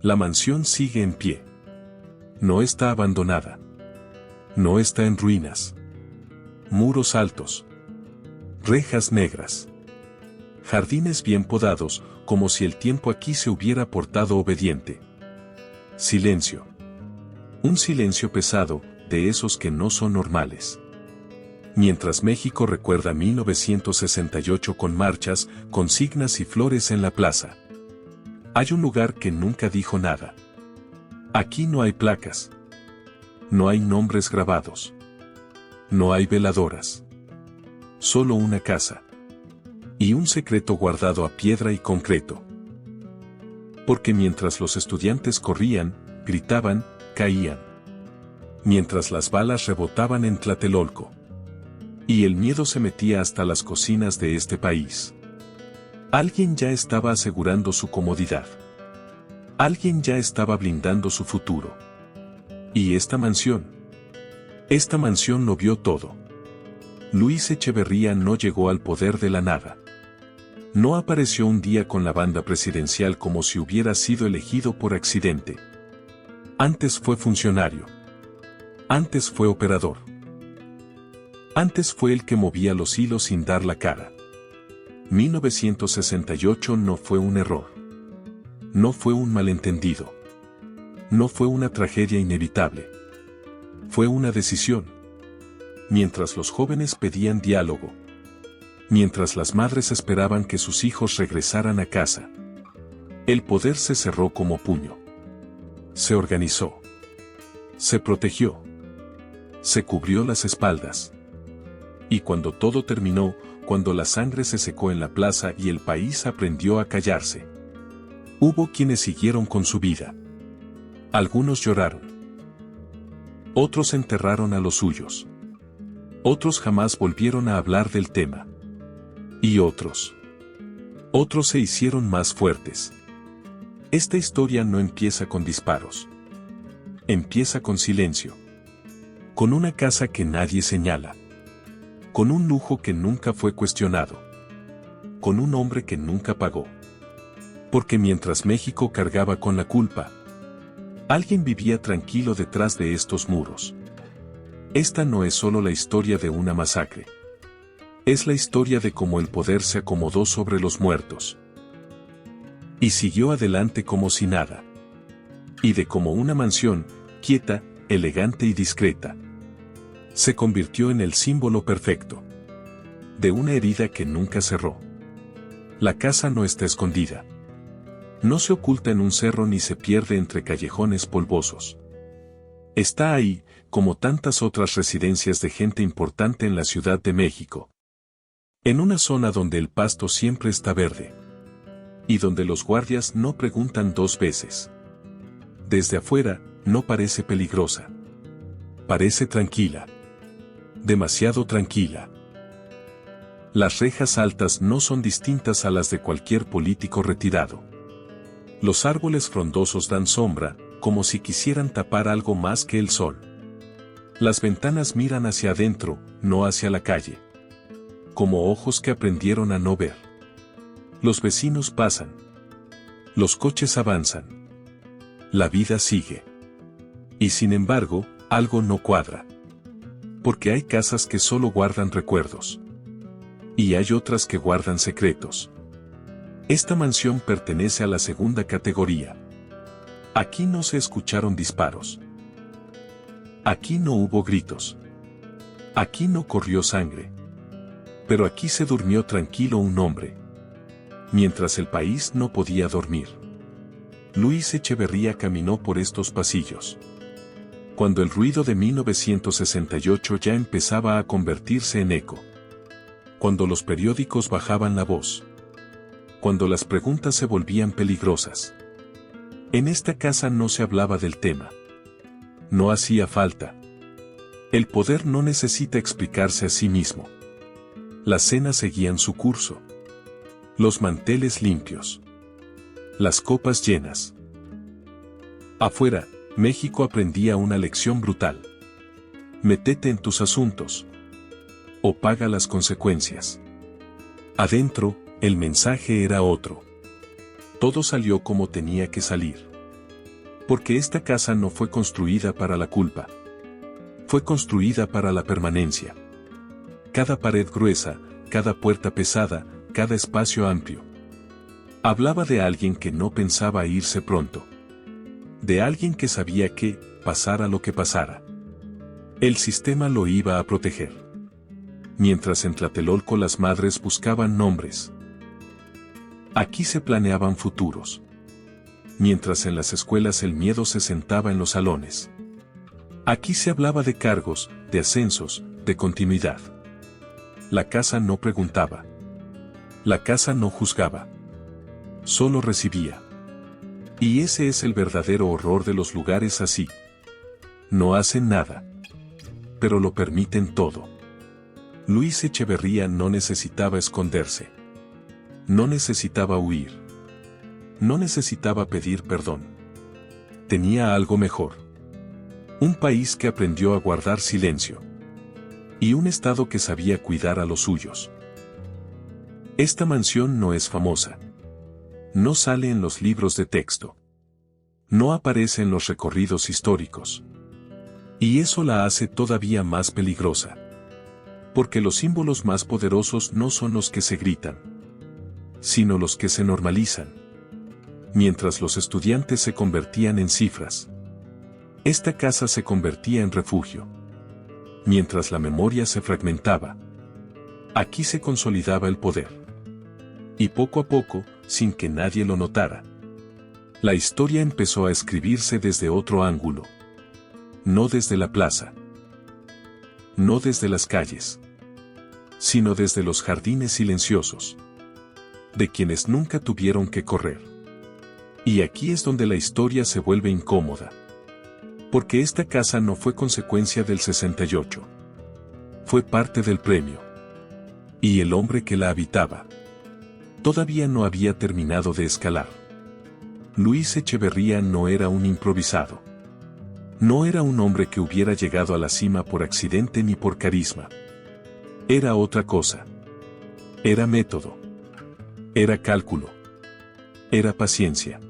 La mansión sigue en pie. No está abandonada. No está en ruinas. Muros altos. Rejas negras. Jardines bien podados, como si el tiempo aquí se hubiera portado obediente. Silencio. Un silencio pesado, de esos que no son normales. Mientras México recuerda 1968 con marchas, consignas y flores en la plaza. Hay un lugar que nunca dijo nada. Aquí no hay placas. No hay nombres grabados. No hay veladoras. Solo una casa. Y un secreto guardado a piedra y concreto. Porque mientras los estudiantes corrían, gritaban, caían. Mientras las balas rebotaban en Tlatelolco. Y el miedo se metía hasta las cocinas de este país. Alguien ya estaba asegurando su comodidad. Alguien ya estaba blindando su futuro. Y esta mansión lo vio todo. Luis Echeverría no llegó al poder de la nada. No apareció un día con la banda presidencial como si hubiera sido elegido por accidente. Antes fue funcionario. Antes fue operador. Antes fue el que movía los hilos sin dar la cara. 1968 no fue un error. No fue un malentendido. No fue una tragedia inevitable. Fue una decisión. Mientras los jóvenes pedían diálogo. Mientras las madres esperaban que sus hijos regresaran a casa. El poder se cerró como puño. Se organizó. Se protegió. Se cubrió las espaldas. Y cuando todo terminó, cuando la sangre se secó en la plaza y el país aprendió a callarse. Hubo quienes siguieron con su vida. Algunos lloraron. Otros enterraron a los suyos. Otros jamás volvieron a hablar del tema. Y otros se hicieron más fuertes. Esta historia no empieza con disparos. Empieza con silencio. Con una casa que nadie señala. Con un lujo que nunca fue cuestionado. Con un hombre que nunca pagó. Porque mientras México cargaba con la culpa, alguien vivía tranquilo detrás de estos muros. Esta no es solo la historia de una masacre. Es la historia de cómo el poder se acomodó sobre los muertos. Y siguió adelante como si nada. Y de cómo una mansión, quieta, elegante y discreta, se convirtió en el símbolo perfecto de una herida que nunca cerró. La casa no está escondida. No se oculta en un cerro ni se pierde entre callejones polvosos. Está ahí, como tantas otras residencias de gente importante en la Ciudad de México. En una zona donde el pasto siempre está verde. Y donde los guardias no preguntan dos veces. Desde afuera, no parece peligrosa. Parece tranquila. Demasiado tranquila. Las rejas altas no son distintas a las de cualquier político retirado. Los árboles frondosos dan sombra, como si quisieran tapar algo más que el sol. Las ventanas miran hacia adentro, no hacia la calle. Como ojos que aprendieron a no ver. Los vecinos pasan. Los coches avanzan. La vida sigue. Y sin embargo, algo no cuadra. Porque hay casas que solo guardan recuerdos. Y hay otras que guardan secretos. Esta mansión pertenece a la segunda categoría. Aquí no se escucharon disparos. Aquí no hubo gritos. Aquí no corrió sangre. Pero aquí se durmió tranquilo un hombre. Mientras el país no podía dormir. Luis Echeverría caminó por estos pasillos. Cuando el ruido de 1968 ya empezaba a convertirse en eco. Cuando los periódicos bajaban la voz. Cuando las preguntas se volvían peligrosas. En esta casa no se hablaba del tema. No hacía falta. El poder no necesita explicarse a sí mismo. Las cenas seguían su curso. Los manteles limpios. Las copas llenas. Afuera, México aprendía una lección brutal. Métete en tus asuntos. O paga las consecuencias. Adentro, el mensaje era otro. Todo salió como tenía que salir. Porque esta casa no fue construida para la culpa. Fue construida para la permanencia. Cada pared gruesa, cada puerta pesada, cada espacio amplio. Hablaba de alguien que no pensaba irse pronto. De alguien que sabía que, pasara lo que pasara, el sistema lo iba a proteger. Mientras en Tlatelolco las madres buscaban nombres. Aquí se planeaban futuros. Mientras en las escuelas el miedo se sentaba en los salones. Aquí se hablaba de cargos, de ascensos, de continuidad. La casa no preguntaba. La casa no juzgaba. Solo recibía. Y ese es el verdadero horror de los lugares así. No hacen nada. Pero lo permiten todo. Luis Echeverría no necesitaba esconderse. No necesitaba huir. No necesitaba pedir perdón. Tenía algo mejor. Un país que aprendió a guardar silencio. Y un Estado que sabía cuidar a los suyos. Esta mansión no es famosa. No sale en los libros de texto. No aparece en los recorridos históricos. Y eso la hace todavía más peligrosa. Porque los símbolos más poderosos no son los que se gritan, sino los que se normalizan. Mientras los estudiantes se convertían en cifras, esta casa se convertía en refugio. Mientras la memoria se fragmentaba, aquí se consolidaba el poder. Y poco a poco, sin que nadie lo notara, la historia empezó a escribirse desde otro ángulo. No desde la plaza. No desde las calles. Sino desde los jardines silenciosos. De quienes nunca tuvieron que correr. Y aquí es donde la historia se vuelve incómoda. Porque esta casa no fue consecuencia del 68. Fue parte del premio. Y el hombre que la habitaba todavía no había terminado de escalar. Luis Echeverría no era un improvisado. No era un hombre que hubiera llegado a la cima por accidente ni por carisma. Era otra cosa. Era método. Era cálculo. Era paciencia.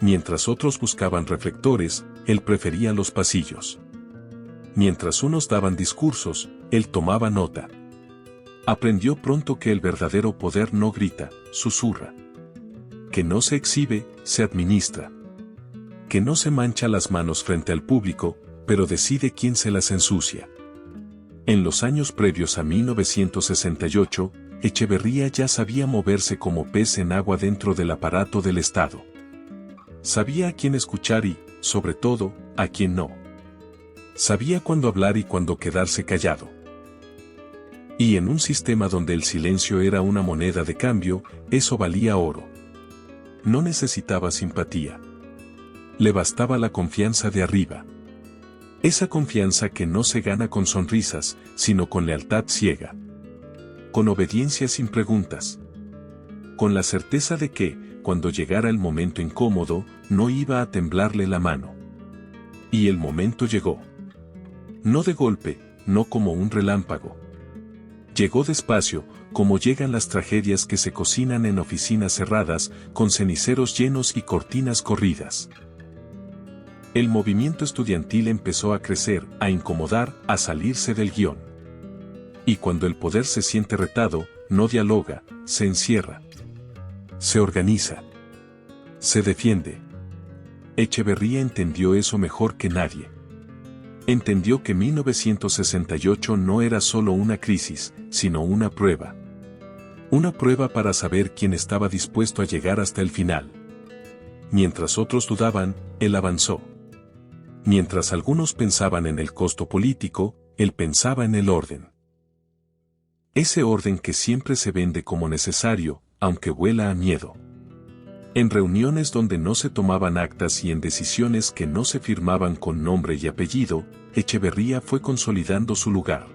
Mientras otros buscaban reflectores, él prefería los pasillos. Mientras unos daban discursos, él tomaba nota. Aprendió pronto que el verdadero poder no grita, susurra. Que no se exhibe, se administra. Que no se mancha las manos frente al público, pero decide quién se las ensucia. En los años previos a 1968, Echeverría ya sabía moverse como pez en agua dentro del aparato del Estado. Sabía a quién escuchar y, sobre todo, a quién no. Sabía cuándo hablar y cuándo quedarse callado. Y en un sistema donde el silencio era una moneda de cambio, eso valía oro. No necesitaba simpatía. Le bastaba la confianza de arriba. Esa confianza que no se gana con sonrisas, sino con lealtad ciega. Con obediencia sin preguntas. Con la certeza de que, cuando llegara el momento incómodo, no iba a temblarle la mano. Y el momento llegó. No de golpe, no como un relámpago. Llegó despacio, como llegan las tragedias que se cocinan en oficinas cerradas, con ceniceros llenos y cortinas corridas. El movimiento estudiantil empezó a crecer, a incomodar, a salirse del guión. Y cuando el poder se siente retado, no dialoga, se encierra. Se organiza. Se defiende. Echeverría entendió eso mejor que nadie. Entendió que 1968 no era solo una crisis, sino una prueba. Una prueba para saber quién estaba dispuesto a llegar hasta el final. Mientras otros dudaban, él avanzó. Mientras algunos pensaban en el costo político, él pensaba en el orden. Ese orden que siempre se vende como necesario, aunque huela a miedo. En reuniones donde no se tomaban actas y en decisiones que no se firmaban con nombre y apellido, Echeverría fue consolidando su lugar.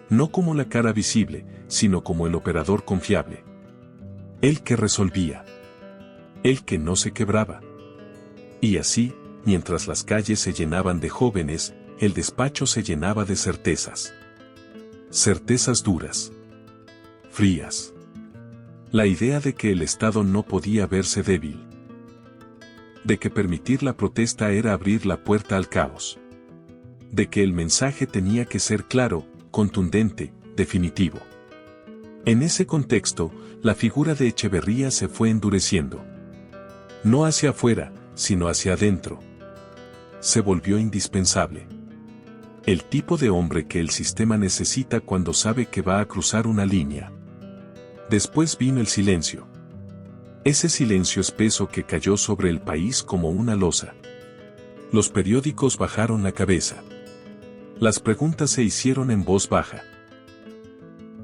No como la cara visible, sino como el operador confiable. El que resolvía. El que no se quebraba. Y así, mientras las calles se llenaban de jóvenes, el despacho se llenaba de certezas. Certezas duras. Frías. La idea de que el Estado no podía verse débil. de que permitir la protesta era abrir la puerta al caos, de que el mensaje tenía que ser claro, contundente, definitivo. En ese contexto, la figura de Echeverría se fue endureciendo. No hacia afuera, sino hacia adentro. Se volvió indispensable. El tipo de hombre que el sistema necesita cuando sabe que va a cruzar una línea. Después vino el silencio. Ese silencio espeso que cayó sobre el país como una losa. Los periódicos bajaron la cabeza. Las preguntas se hicieron en voz baja.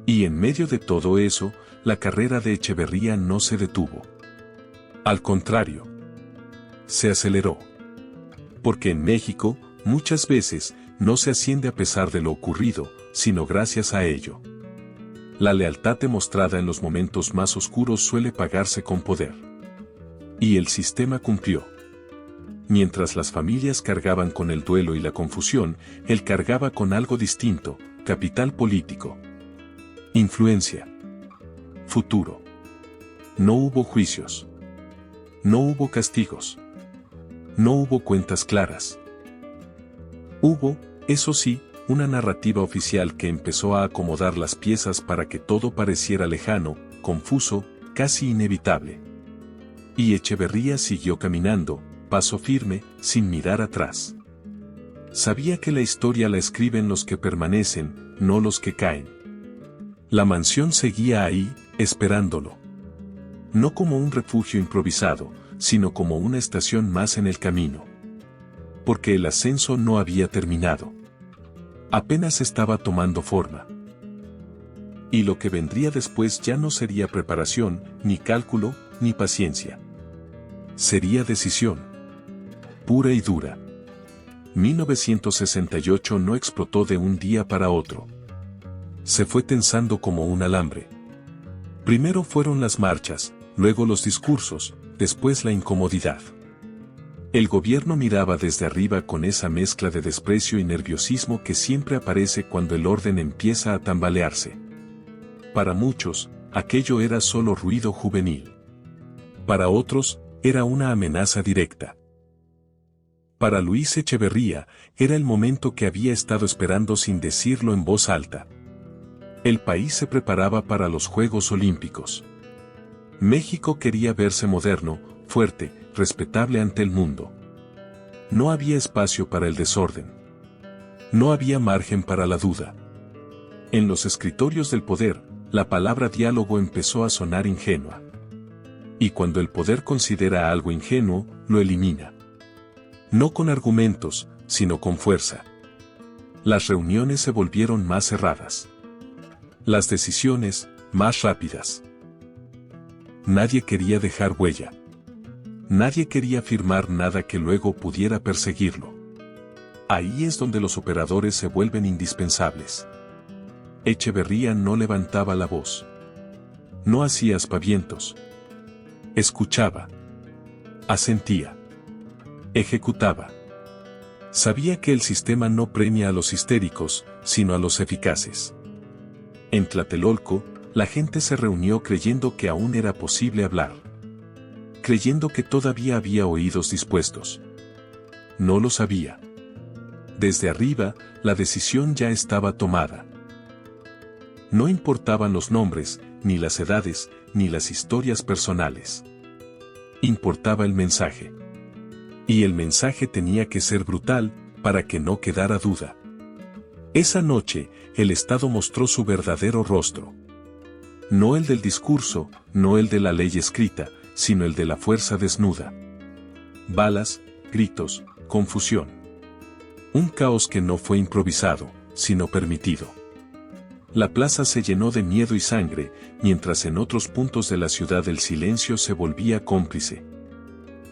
Y en medio de todo eso, la carrera de Echeverría no se detuvo. Al contrario, se aceleró. Porque en México, muchas veces, no se asciende a pesar de lo ocurrido, sino gracias a ello. La lealtad demostrada en los momentos más oscuros suele pagarse con poder. Y el sistema cumplió. Mientras las familias cargaban con el duelo y la confusión, él cargaba con algo distinto: capital político, influencia, futuro. No hubo juicios. No hubo castigos. No hubo cuentas claras. Hubo, eso sí, una narrativa oficial que empezó a acomodar las piezas para que todo pareciera lejano, confuso, casi inevitable. Y Echeverría siguió caminando, paso firme, sin mirar atrás. Sabía que la historia la escriben los que permanecen, no los que caen. La mansión seguía ahí, esperándolo. No como un refugio improvisado, sino como una estación más en el camino. Porque el ascenso no había terminado. Apenas estaba tomando forma. Y lo que vendría después ya no sería preparación, ni cálculo, ni paciencia. Sería decisión. Pura y dura. 1968 no explotó de un día para otro. Se fue tensando como un alambre. Primero fueron las marchas, luego los discursos, después la incomodidad. El gobierno miraba desde arriba con esa mezcla de desprecio y nerviosismo que siempre aparece cuando el orden empieza a tambalearse. Para muchos, aquello era solo ruido juvenil. Para otros, era una amenaza directa. Para Luis Echeverría, era el momento que había estado esperando sin decirlo en voz alta. El país se preparaba para los Juegos Olímpicos. México quería verse moderno, fuerte, respetable ante el mundo. No había espacio para el desorden. No había margen para la duda. En los escritorios del poder, la palabra diálogo empezó a sonar ingenua. Y cuando el poder considera algo ingenuo, lo elimina. No con argumentos, sino con fuerza. Las reuniones se volvieron más cerradas. Las decisiones, más rápidas. Nadie quería dejar huella. Nadie quería firmar nada que luego pudiera perseguirlo. Ahí es donde los operadores se vuelven indispensables. Echeverría no levantaba la voz. No hacía aspavientos. Escuchaba. Asentía. Ejecutaba. Sabía que el sistema no premia a los histéricos, sino a los eficaces. En Tlatelolco, la gente se reunió creyendo que aún era posible hablar. Creyendo que todavía había oídos dispuestos. No lo sabía. Desde arriba, la decisión ya estaba tomada. No importaban los nombres, ni las edades, ni las historias personales. Importaba el mensaje. Y el mensaje tenía que ser brutal, para que no quedara duda. Esa noche, el Estado mostró su verdadero rostro. No el del discurso, no el de la ley escrita, sino el de la fuerza desnuda. Balas, gritos, confusión. Un caos que no fue improvisado, sino permitido. La plaza se llenó de miedo y sangre, mientras en otros puntos de la ciudad el silencio se volvía cómplice.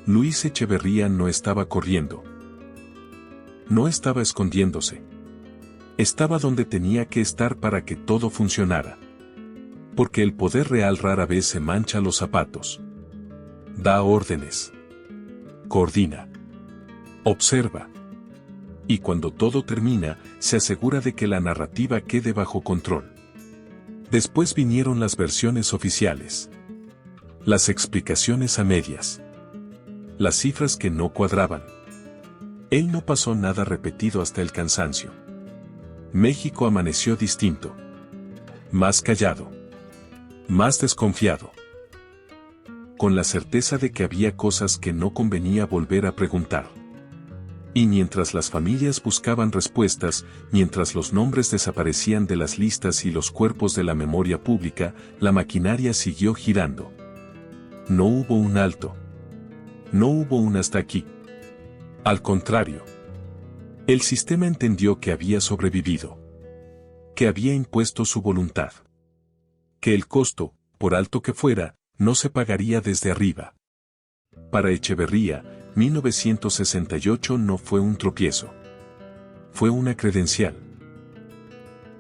Luis Echeverría no estaba corriendo. No estaba escondiéndose. Estaba donde tenía que estar para que todo funcionara. Porque el poder real rara vez se mancha los zapatos. Da órdenes. Coordina. Observa. Y cuando todo termina, se asegura de que la narrativa quede bajo control. Después vinieron las versiones oficiales. Las explicaciones a medias. las cifras que no cuadraban. Él no pasó nada repetido hasta el cansancio. México amaneció distinto. Más callado. Más desconfiado. Con la certeza de que había cosas que no convenía volver a preguntar. Y mientras las familias buscaban respuestas, mientras los nombres desaparecían de las listas y los cuerpos de la memoria pública, la maquinaria siguió girando. No hubo un alto. No hubo un hasta aquí. Al contrario. El sistema entendió que había sobrevivido. Que había impuesto su voluntad. Que el costo, por alto que fuera, no se pagaría desde arriba. Para Echeverría, 1968 no fue un tropiezo. Fue una credencial.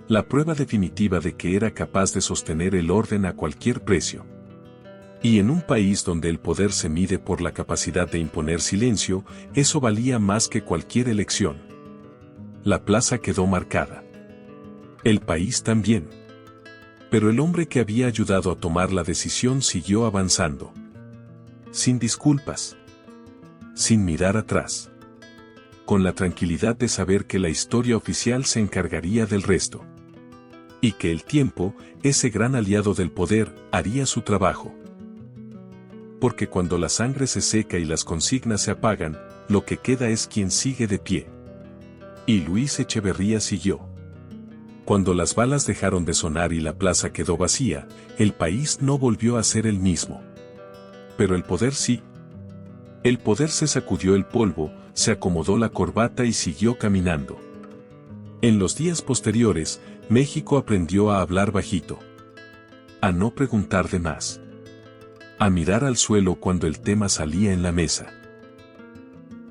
La prueba definitiva de que era capaz de sostener el orden a cualquier precio. Y en un país donde el poder se mide por la capacidad de imponer silencio, eso valía más que cualquier elección. La plaza quedó marcada. El país también. Pero el hombre que había ayudado a tomar la decisión siguió avanzando. Sin disculpas. Sin mirar atrás. Con la tranquilidad de saber que la historia oficial se encargaría del resto. Y que el tiempo, ese gran aliado del poder, haría su trabajo. Porque cuando la sangre se seca y las consignas se apagan, lo que queda es quien sigue de pie. Y Luis Echeverría siguió. Cuando las balas dejaron de sonar y la plaza quedó vacía, el país no volvió a ser el mismo. Pero el poder sí. El poder se sacudió el polvo, se acomodó la corbata y siguió caminando. En los días posteriores, México aprendió a hablar bajito. A no preguntar de más. A mirar al suelo cuando el tema salía en la mesa.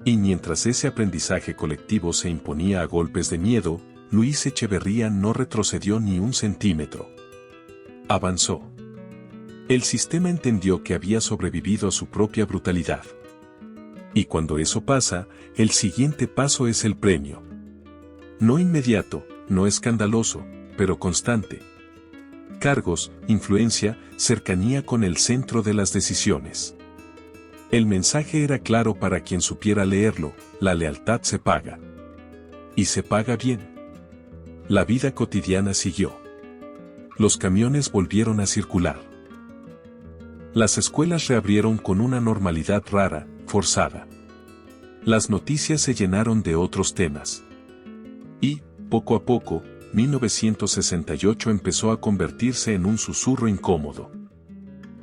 Y mientras ese aprendizaje colectivo se imponía a golpes de miedo, Luis Echeverría no retrocedió ni un centímetro. Avanzó. El sistema entendió que había sobrevivido a su propia brutalidad. Y cuando eso pasa, el siguiente paso es el premio. No inmediato, no escandaloso, pero constante. Cargos, influencia, cercanía con el centro de las decisiones. El mensaje era claro para quien supiera leerlo: la lealtad se paga. Y se paga bien. La vida cotidiana siguió. Los camiones volvieron a circular. Las escuelas reabrieron con una normalidad rara, forzada. Las noticias se llenaron de otros temas. Y, poco a poco, 1968 empezó a convertirse en un susurro incómodo.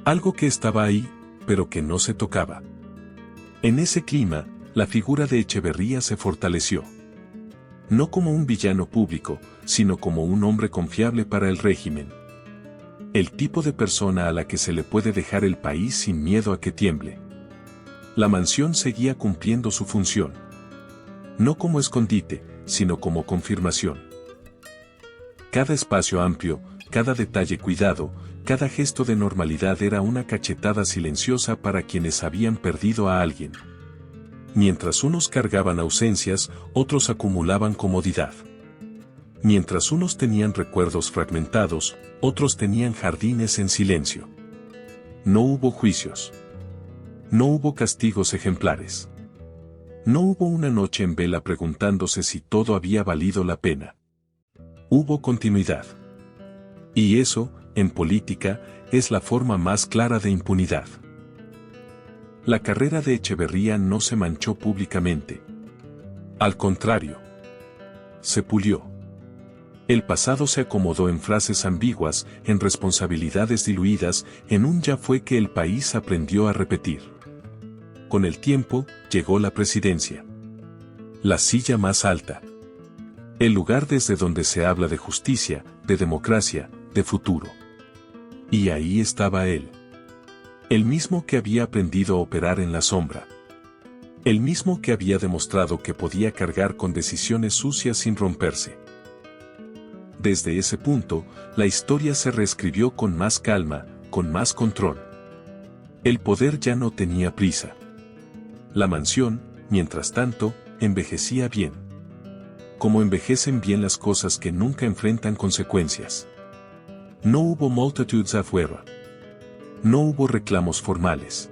Algo que estaba ahí, pero que no se tocaba. En ese clima, la figura de Echeverría se fortaleció. No como un villano público, sino como un hombre confiable para el régimen. El tipo de persona a la que se le puede dejar el país sin miedo a que tiemble. La mansión seguía cumpliendo su función. No como escondite, sino como confirmación. Cada espacio amplio, cada detalle cuidado, cada gesto de normalidad era una cachetada silenciosa para quienes habían perdido a alguien. Mientras unos cargaban ausencias, otros acumulaban comodidad. Mientras unos tenían recuerdos fragmentados, otros tenían jardines en silencio. No hubo juicios. No hubo castigos ejemplares. No hubo una noche en vela preguntándose si todo había valido la pena. Hubo continuidad. Y eso, en política, es la forma más clara de impunidad. La carrera de Echeverría no se manchó públicamente. Al contrario. Se pulió. El pasado se acomodó en frases ambiguas, en responsabilidades diluidas, en un ya fue que el país aprendió a repetir. Con el tiempo, llegó la presidencia. La silla más alta. El lugar desde donde se habla de justicia, de democracia, de futuro. Y ahí estaba él. El mismo que había aprendido a operar en la sombra. El mismo que había demostrado que podía cargar con decisiones sucias sin romperse. Desde ese punto, la historia se reescribió con más calma, con más control. El poder ya no tenía prisa. La mansión, mientras tanto, envejecía bien. Como envejecen bien las cosas que nunca enfrentan consecuencias. No hubo multitudes afuera. No hubo reclamos formales.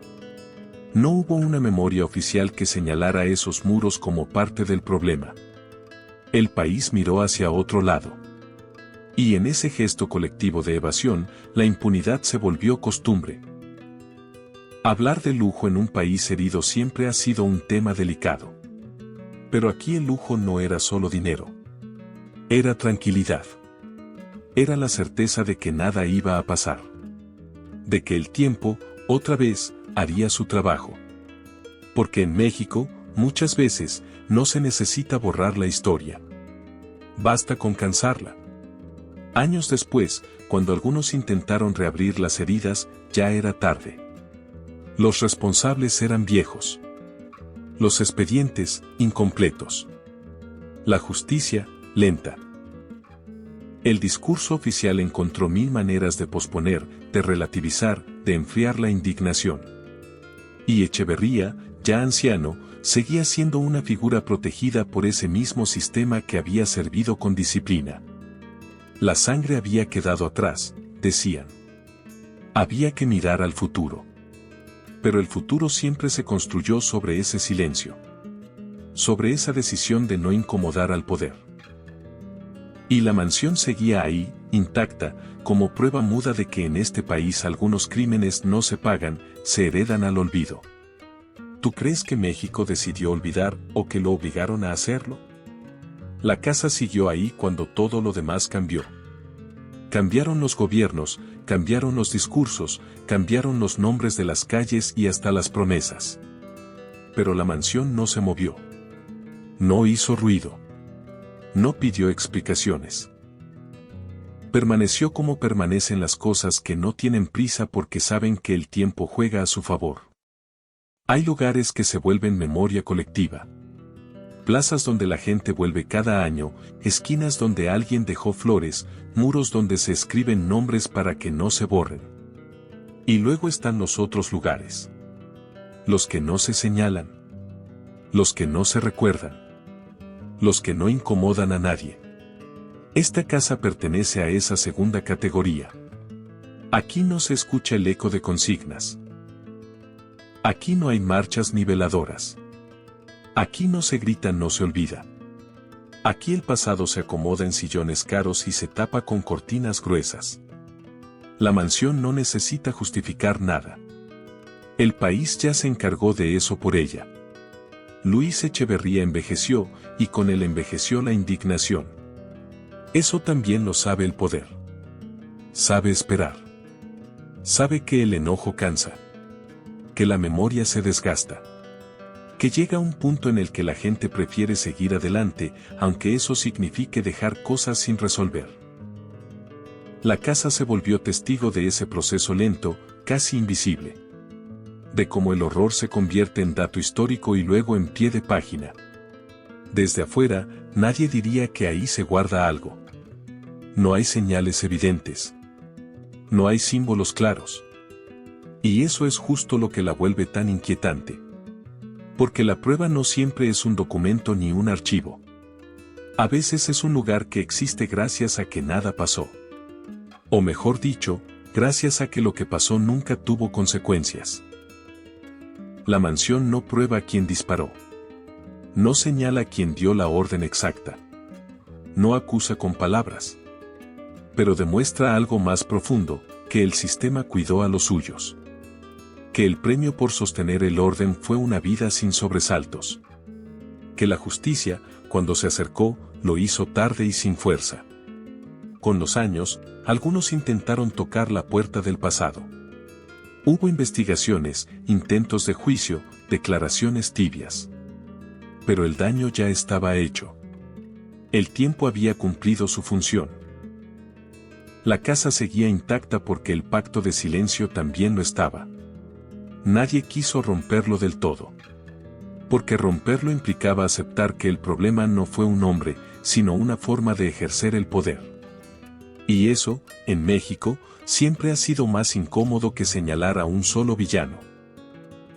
No hubo una memoria oficial que señalara esos muros como parte del problema. El país miró hacia otro lado. Y en ese gesto colectivo de evasión, la impunidad se volvió costumbre. Hablar de lujo en un país herido siempre ha sido un tema delicado. Pero aquí el lujo no era solo dinero. Era tranquilidad. Era la certeza de que nada iba a pasar. De que el tiempo, otra vez, haría su trabajo. Porque en México, muchas veces, no se necesita borrar la historia. Basta con cansarla. Años después, cuando algunos intentaron reabrir las heridas, ya era tarde. Los responsables eran viejos. Los expedientes, incompletos. La justicia, lenta. El discurso oficial encontró mil maneras de posponer, de relativizar, de enfriar la indignación. Y Echeverría, ya anciano, seguía siendo una figura protegida por ese mismo sistema que había servido con disciplina. La sangre había quedado atrás, decían. Había que mirar al futuro. Pero el futuro siempre se construyó sobre ese silencio. Sobre esa decisión de no incomodar al poder. Y la mansión seguía ahí, intacta, como prueba muda de que en este país algunos crímenes no se pagan, se heredan al olvido. ¿Tú crees que México decidió olvidar o que lo obligaron a hacerlo? La casa siguió ahí cuando todo lo demás cambió. Cambiaron los gobiernos, cambiaron los discursos, cambiaron los nombres de las calles y hasta las promesas. Pero la mansión no se movió. No hizo ruido. No pidió explicaciones. Permaneció como permanecen las cosas que no tienen prisa porque saben que el tiempo juega a su favor. Hay lugares que se vuelven memoria colectiva. Plazas donde la gente vuelve cada año, esquinas donde alguien dejó flores, muros donde se escriben nombres para que no se borren. Y luego están los otros lugares. Los que no se señalan. Los que no se recuerdan. Los que no incomodan a nadie. Esta casa pertenece a esa segunda categoría. Aquí no se escucha el eco de consignas. Aquí no hay marchas ni veladoras. Aquí no se grita no se olvida. Aquí el pasado se acomoda en sillones caros y se tapa con cortinas gruesas. La mansión no necesita justificar nada. El país ya se encargó de eso por ella. Luis Echeverría envejeció, y con él envejeció la indignación. Eso también lo sabe el poder. Sabe esperar. Sabe que el enojo cansa. Que la memoria se desgasta. Que llega un punto en el que la gente prefiere seguir adelante, aunque eso signifique dejar cosas sin resolver. La casa se volvió testigo de ese proceso lento, casi invisible. De cómo el horror se convierte en dato histórico y luego en pie de página. Desde afuera, nadie diría que ahí se guarda algo. No hay señales evidentes. No hay símbolos claros. Y eso es justo lo que la vuelve tan inquietante. Porque la prueba no siempre es un documento ni un archivo. A veces es un lugar que existe gracias a que nada pasó. O mejor dicho, gracias a que lo que pasó nunca tuvo consecuencias. La mansión no prueba a quién disparó. No señala a quién dio la orden exacta. No acusa con palabras. Pero demuestra algo más profundo, que el sistema cuidó a los suyos. Que el premio por sostener el orden fue una vida sin sobresaltos. Que la justicia, cuando se acercó, lo hizo tarde y sin fuerza. Con los años, algunos intentaron tocar la puerta del pasado. Hubo investigaciones, intentos de juicio, declaraciones tibias. Pero el daño ya estaba hecho. El tiempo había cumplido su función. La casa seguía intacta porque el pacto de silencio también lo estaba. Nadie quiso romperlo del todo. Porque romperlo implicaba aceptar que el problema no fue un hombre, sino una forma de ejercer el poder. Y eso, en México, siempre ha sido más incómodo que señalar a un solo villano.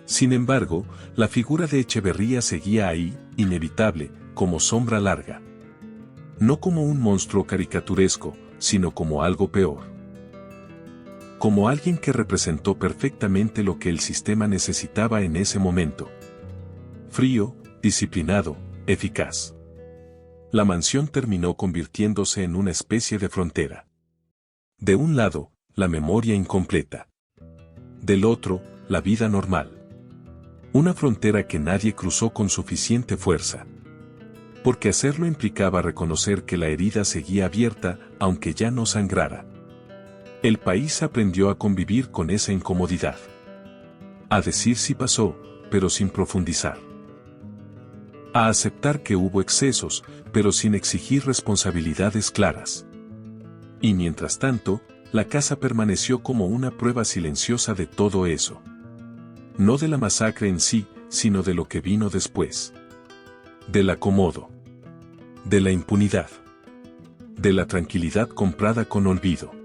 Sin embargo, la figura de Echeverría seguía ahí, inevitable, como sombra larga. No como un monstruo caricaturesco, sino como algo peor. como alguien que representó perfectamente lo que el sistema necesitaba en ese momento. Frío, disciplinado, eficaz. La mansión terminó convirtiéndose en una especie de frontera. De un lado, la memoria incompleta. Del otro, la vida normal. Una frontera que nadie cruzó con suficiente fuerza. Porque hacerlo implicaba reconocer que la herida seguía abierta, aunque ya no sangrara. El país aprendió a convivir con esa incomodidad. A decir sí pasó, pero sin profundizar. A aceptar que hubo excesos, pero sin exigir responsabilidades claras. Y mientras tanto, la casa permaneció como una prueba silenciosa de todo eso. No de la masacre en sí, sino de lo que vino después. Del acomodo. De la impunidad. De la tranquilidad comprada con olvido.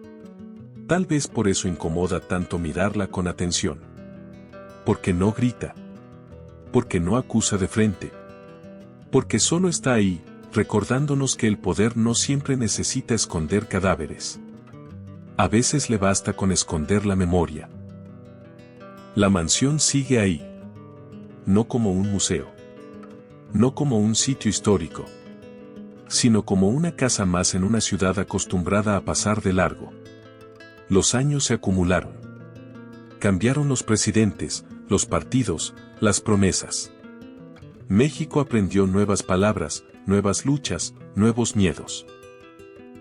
Tal vez por eso incomoda tanto mirarla con atención. Porque no grita. Porque no acusa de frente. Porque solo está ahí, recordándonos que el poder no siempre necesita esconder cadáveres. A veces le basta con esconder la memoria. La mansión sigue ahí. No como un museo. No como un sitio histórico. Sino como una casa más en una ciudad acostumbrada a pasar de largo. Los años se acumularon. Cambiaron los presidentes, los partidos, las promesas. México aprendió nuevas palabras, nuevas luchas, nuevos miedos.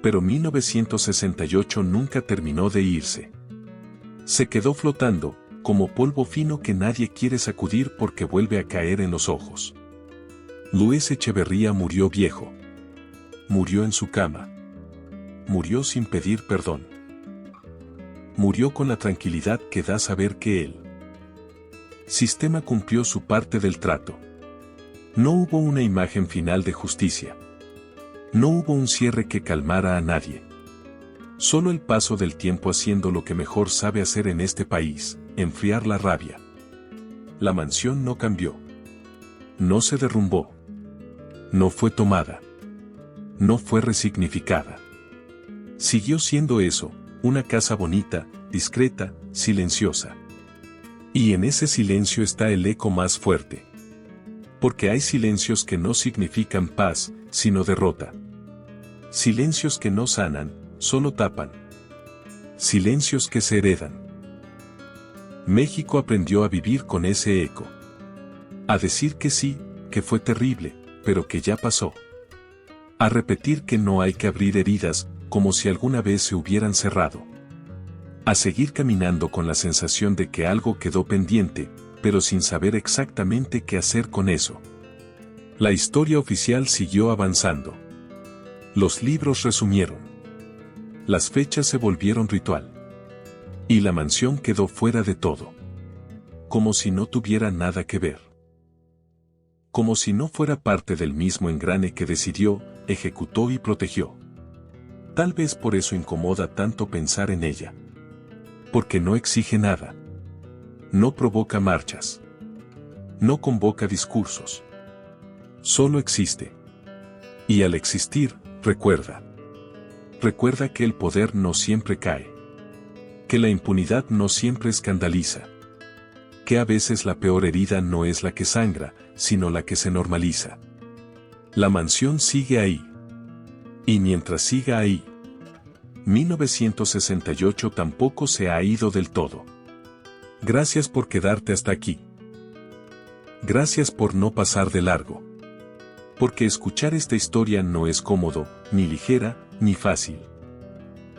Pero 1968 nunca terminó de irse. Se quedó flotando, como polvo fino que nadie quiere sacudir porque vuelve a caer en los ojos. Luis Echeverría murió viejo. Murió en su cama. Murió sin pedir perdón. Murió con la tranquilidad que da saber que el sistema cumplió su parte del trato. No hubo una imagen final de justicia. No hubo un cierre que calmara a nadie. Solo el paso del tiempo haciendo lo que mejor sabe hacer en este país, enfriar la rabia. La mansión no cambió. No se derrumbó. No fue tomada. No fue resignificada. Siguió siendo eso, una casa bonita, discreta, silenciosa. Y en ese silencio está el eco más fuerte. Porque hay silencios que no significan paz, sino derrota. Silencios que no sanan, solo tapan. Silencios que se heredan. México aprendió a vivir con ese eco. A decir que sí, que fue terrible, pero que ya pasó. A repetir que no hay que abrir heridas, como si alguna vez se hubieran cerrado. A seguir caminando con la sensación de que algo quedó pendiente, pero sin saber exactamente qué hacer con eso. La historia oficial siguió avanzando. Los libros resumieron. Las fechas se volvieron ritual. Y la mansión quedó fuera de todo. Como si no tuviera nada que ver. Como si no fuera parte del mismo engrane que decidió, ejecutó y protegió. Tal vez por eso incomoda tanto pensar en ella. Porque no exige nada. No provoca marchas. No convoca discursos. Solo existe. Y al existir, recuerda. Recuerda que el poder no siempre cae. Que la impunidad no siempre escandaliza. Que a veces la peor herida no es la que sangra, sino la que se normaliza. La mansión sigue ahí. Y mientras siga ahí, 1968 tampoco se ha ido del todo. Gracias por quedarte hasta aquí. Gracias por no pasar de largo. Porque escuchar esta historia no es cómodo, ni ligera, ni fácil.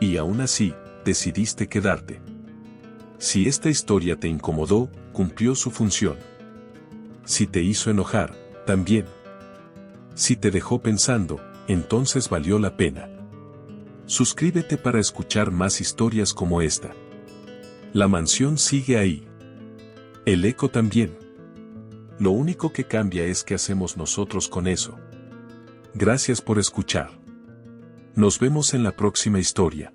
Y aún así, decidiste quedarte. Si esta historia te incomodó, cumplió su función. Si te hizo enojar, también. Si te dejó pensando, entonces valió la pena. Suscríbete para escuchar más historias como esta. La mansión sigue ahí. El eco también. Lo único que cambia es qué hacemos nosotros con eso. Gracias por escuchar. Nos vemos en la próxima historia.